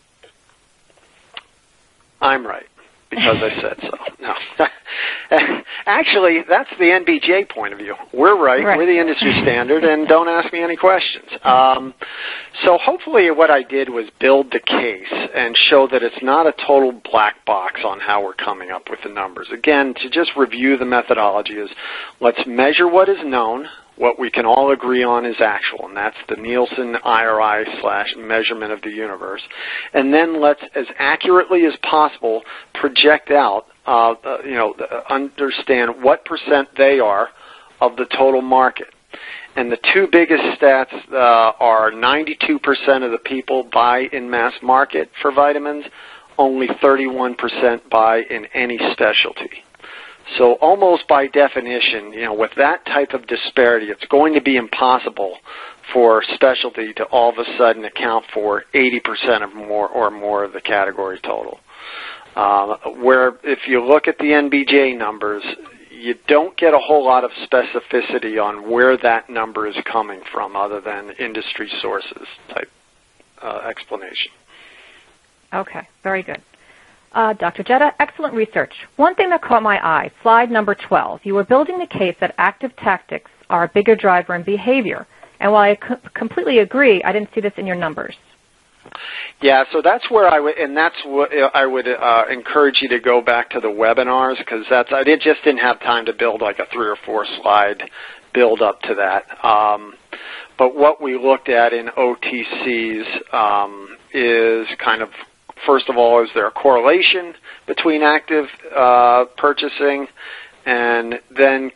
I'm right, because I said so. No. Actually, that's the NBJ point of view. We're right. We're the industry standard, and don't ask me any questions. So hopefully what I did was build the case and show that it's not a total black box on how we're coming up with the numbers. Again, to just review the methodology is, let's measure what is known. What we can all agree on is actual, and that's the Nielsen IRI / measurement of the universe. And then let's, as accurately as possible, project out, understand what percent they are of the total market. And the two biggest stats are 92% of the people buy in mass market for vitamins, only 31% buy in any specialty. So almost by definition, with that type of disparity, it's going to be impossible for specialty to all of a sudden account for 80% of more of the category total. Where if you look at the NBJ numbers, you don't get a whole lot of specificity on where that number is coming from other than industry sources type explanation. Okay, very good. Dr. Jetta, excellent research. One thing that caught my eye, slide number 12, you were building the case that active tactics are a bigger driver in behavior. And while I completely agree, I didn't see this in your numbers. Yeah, so that's where I would, and that's what I would encourage you to go back to the webinars, because I just didn't have time to build like a 3 or 4 slide build up to that. But what we looked at in OTCs is kind of, first of all, is there a correlation between active purchasing, and then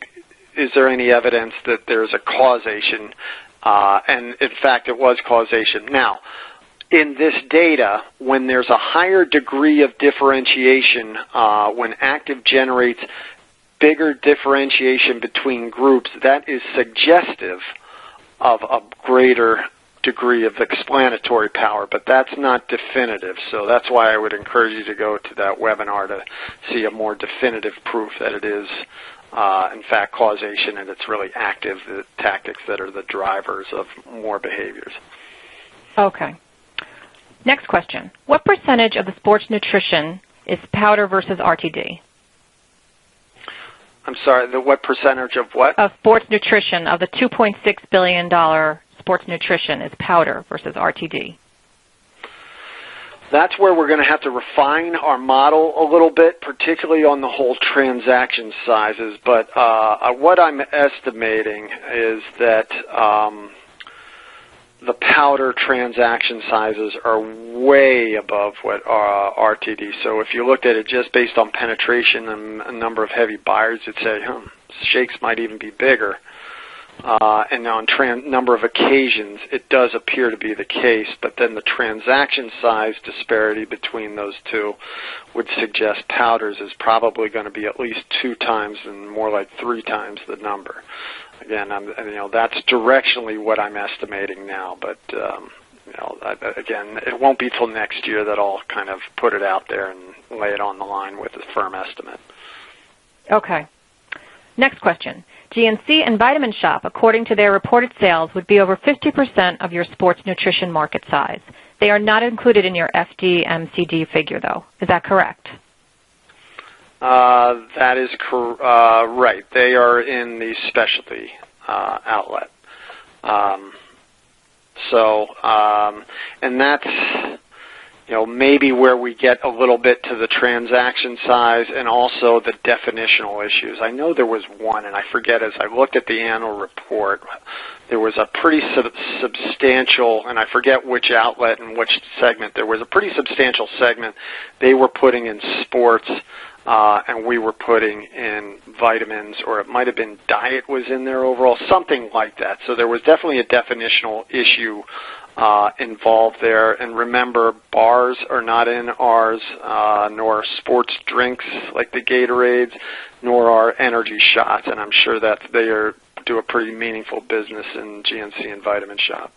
is there any evidence that there's a causation? And in fact, it was causation. Now, in this data, when there's a higher degree of differentiation, when active generates bigger differentiation between groups, that is suggestive of a greater degree of explanatory power, but that's not definitive. So that's why I would encourage you to go to that webinar to see a more definitive proof that it is, in fact, causation, and it's really active tactics that are the drivers of more behaviors. Okay. Next question. What percentage of the sports nutrition is powder versus RTD? I'm sorry, what percentage of what? Of sports nutrition, of the $2.6 billion sports nutrition, is powder versus RTD? That's where we're going to have to refine our model a little bit, particularly on the whole transaction sizes. But what I'm estimating is that the powder transaction sizes are way above what RTD. So if you looked at it just based on penetration and a number of heavy buyers, you'd say, shakes might even be bigger. And on number of occasions, it does appear to be the case, but then the transaction size disparity between those two would suggest powders is probably going to be at least 2 times and more like 3 times the number. Again, that's directionally what I'm estimating now, but again, it won't be till next year that I'll kind of put it out there and lay it on the line with a firm estimate. Okay. Next question. GNC and Vitamin Shoppe, according to their reported sales, would be over 50% of your sports nutrition market size. They are not included in your FDMCD figure, though. Is that correct? That is right. They are in the specialty outlet. And that's maybe where we get a little bit to the transaction size and also the definitional issues. I know there was one, and I forget, as I looked at the annual report, there was a pretty substantial, and I forget which outlet and which segment, there was a pretty substantial segment they were putting in sports, and we were putting in vitamins, or it might have been diet was in there overall, something like that. So there was definitely a definitional issue involved there. And remember, bars are not in ours, nor sports drinks like the Gatorades, nor are energy shots. And I'm sure that they do a pretty meaningful business in GNC and Vitamin Shoppe.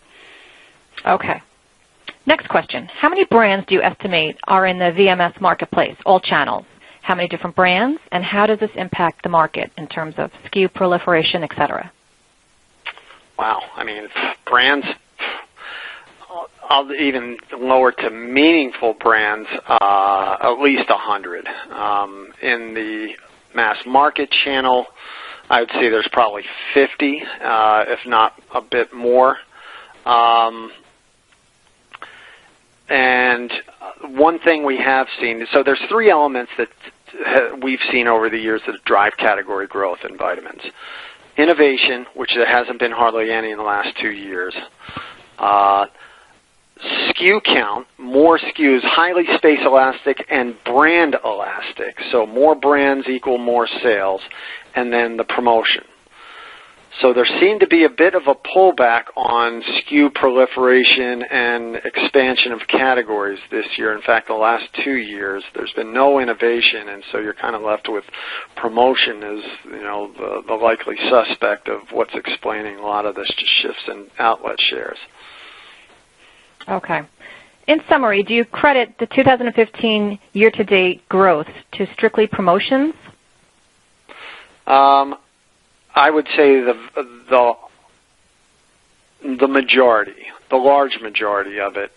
Okay. Next question. How many brands do you estimate are in the VMS marketplace, all channels? How many different brands, and how does this impact the market in terms of SKU proliferation, et cetera? Wow. I mean, brands, I'll even lower to meaningful brands, at least 100. In the mass market channel, I would say there's probably 50, if not a bit more. And one thing we have seen, so there's 3 elements that we've seen over the years that drive category growth in vitamins. Innovation, which there hasn't been hardly any in the last 2 years. SKU count, more SKUs, highly space elastic and brand elastic. So more brands equal more sales. And then the promotion. So there seemed to be a bit of a pullback on SKU proliferation and expansion of categories this year. In fact, the last 2 years, there's been no innovation, and so you're kind of left with promotion as the likely suspect of what's explaining a lot of the shifts in outlet shares. Okay. In summary, do you credit the 2015 year-to-date growth to strictly promotions? I would say the majority, the large majority of it.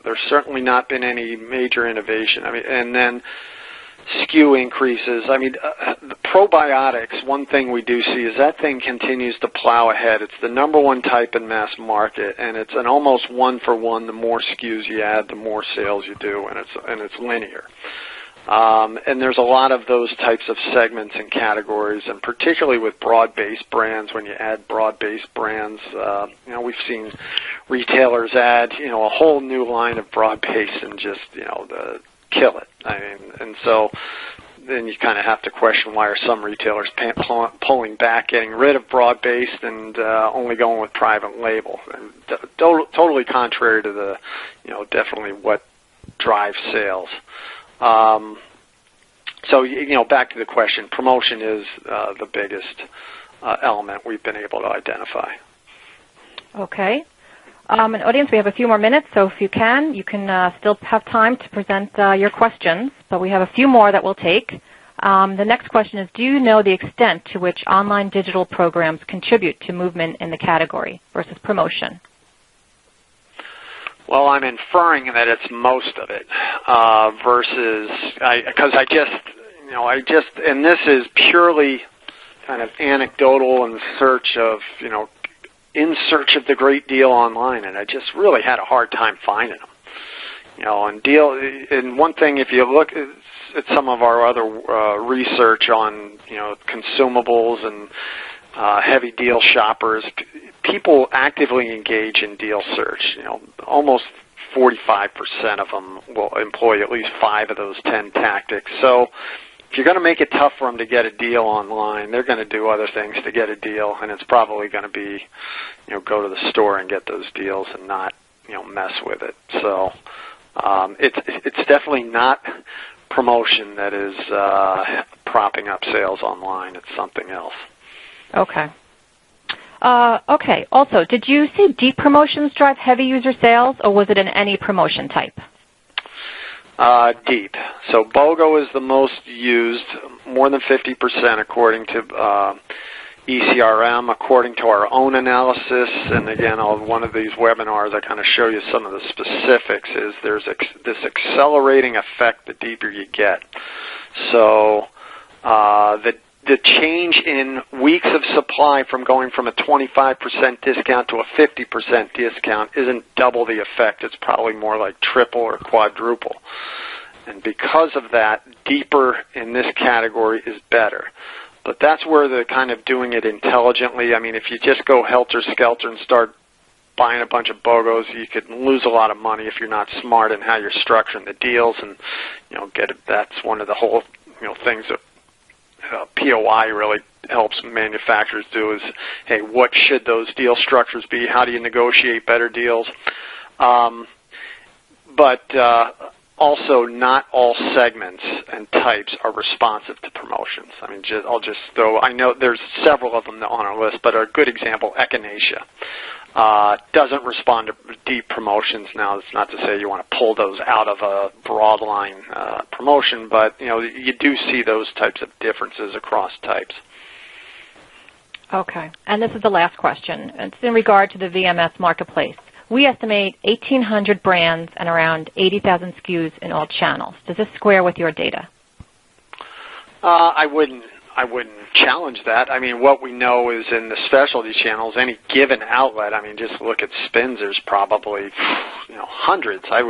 There's certainly not been any major innovation. I mean, and then SKU increases. I mean, the probiotics, one thing we do see is that thing continues to plow ahead. It's the #1 type in mass market, and it's an almost 1-for-1. The more SKUs you add, the more sales you do, and it's linear. And there's a lot of those types of segments and categories, and particularly with broad-based brands, when you add broad-based brands, we've seen retailers add, a whole new line of broad-based and just, kill it. I mean, and so then you kind of have to question why are some retailers pulling back, getting rid of broad-based and only going with private label. And totally contrary to the, definitely what drives sales. So, back to the question, promotion is the biggest element we've been able to identify. Okay. And audience, we have a few more minutes, so if you can still have time to present your questions, but we have a few more that we'll take. The next question is, do you know the extent to which online digital programs contribute to movement in the category versus promotion? Well, I'm inferring that it's most of it versus, because and this is purely kind of anecdotal in search of, in search of the great deal online, and I just really had a hard time finding them. And one thing, if you look at some of our other research on, consumables and heavy deal shoppers, people actively engage in deal search. Almost 45% of them will employ at least 5 of those 10 tactics. So if you're going to make it tough for them to get a deal online, they're going to do other things to get a deal, and it's probably going to be, go to the store and get those deals and not, mess with it. So it's definitely not promotion that is propping up sales online. It's something else. Okay. Okay. Also, did you see deep promotions drive heavy user sales, or was it in any promotion type? Deep. So BOGO is the most used, more than 50% according to ECRM, according to our own analysis. And again, on one of these webinars, I kind of show you some of the specifics. Is there's this accelerating effect the deeper you get. So the change in weeks of supply from going from a 25% discount to a 50% discount isn't double the effect. It's probably more like triple or quadruple. And because of that, deeper in this category is better. But that's where the kind of doing it intelligently, I mean, if you just go helter-skelter and start buying a bunch of BOGOs, you could lose a lot of money if you're not smart in how you're structuring the deals. And, that's one of the whole, things that POI really helps manufacturers do is, hey, what should those deal structures be? How do you negotiate better deals? But also, not all segments and types are responsive to promotions. I mean, I know there's several of them on our list, but a good example, echinacea. Doesn't respond to deep promotions. Now, it's not to say you want to pull those out of a broad line promotion, but you do see those types of differences across types. Okay, and this is the last question. It's in regard to the VMS marketplace. We estimate 1,800 brands and around 80,000 SKUs in all channels. Does this square with your data? I wouldn't challenge that. I mean, what we know is in the specialty channels, any given outlet, I mean, just look at spins, there's probably, hundreds. I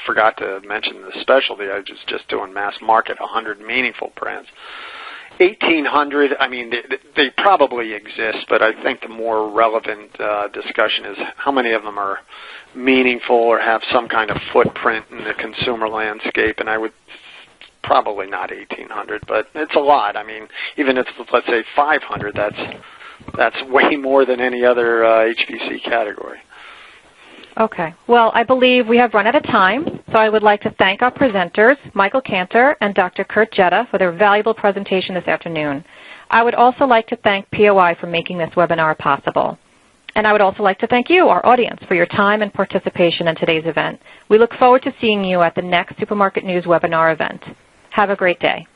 forgot to mention the specialty. I was just doing mass market, 100 meaningful brands. 1,800, I mean, they probably exist, but I think the more relevant discussion is how many of them are meaningful or have some kind of footprint in the consumer landscape, and I would probably not 1,800, but it's a lot. I mean, even if, let's say, 500, that's way more than any other HPC category. Okay. Well, I believe we have run out of time, so I would like to thank our presenters, Michael Cantor and Dr. Kurt Jetta, for their valuable presentation this afternoon. I would also like to thank POI for making this webinar possible. And I would also like to thank you, our audience, for your time and participation in today's event. We look forward to seeing you at the next Supermarket News webinar event. Have a great day.